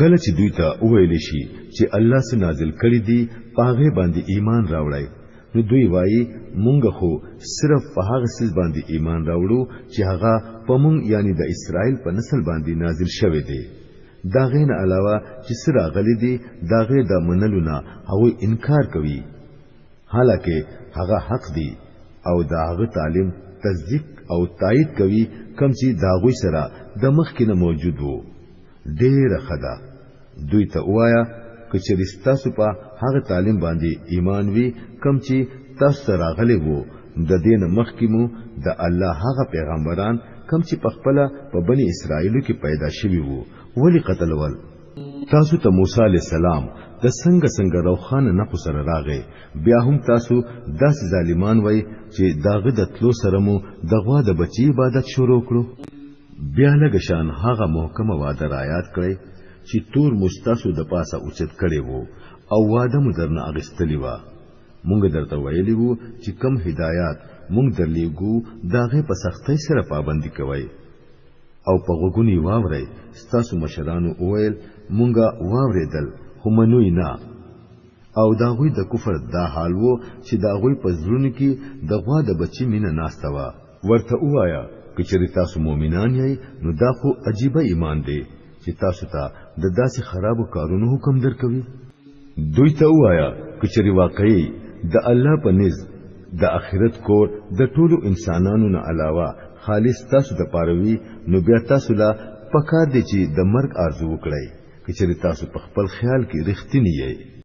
کله چې دوی ته وویل شي چې الله څه نازل کړی دی هغه باندې ایمان راوړی نو دوی وایي مونږ خو صرف په هغه څه باندې ایمان راوړو چې هغه په مونږ یعنی د اسرائیل په نسل باندې نازل شوی دی دا غین علاوه چې سره غلي دي دا غي د منلو نه او انکار کوي حالکه هغه حق دی او دا هغه تعلیم تصدیق او تایید کوي کوم چې دا غوي سره د مخکینه موجود وو ډېر خدا دوی ته وایا کچې تاسو په هغه تعلیم باندې ایمان وی کوم چې تاسو سره غلي وو د دین مخکمو د الله هغه پیغمبران کوم چې په خپل په بنی اسرائیلو کې پیدا شوي وو ولی قتل ول تاسو ته موسی علی السلام د څنګه روخانه نه سره راغی بیا هم تاسو داس ظالمان وای چې داغه د تلو سره مو دغه د بچی عبادت شروع کړو بیا لګشان هغه محکمه وعده آیات کړی چې تور مستاسو د پاسه اوچت کړي وو او واده مو درنه اغستلی و مونږ درته ویلی وو چې کم هدایات مونږ درلیګو داغه په سختۍ سره پابندي کوي او په غوګونی واوري ستاسو مشرانو اویل مونږه واوریدل خو منوي نه او داغوی د کفر دا حال وو چې داغوی په زړونو کې د غوا د بچی مینه ناسته و ورته وایا کچری تاسو مؤمنان یې نو دا خو عجیب ایمان دی چې تاسو ته د داسې خرابو کارونو حکم درکوي دوی ته وایا کچری واقعي د الله په نس د آخرت کور د ټولو انسانانو نه علاوه خالص تاسو د پاروي نو بیا تاسو لا پکار دي چې د مرګ ارزو وکړئ کچری تاسو په خپل خیال کې رښتینی یې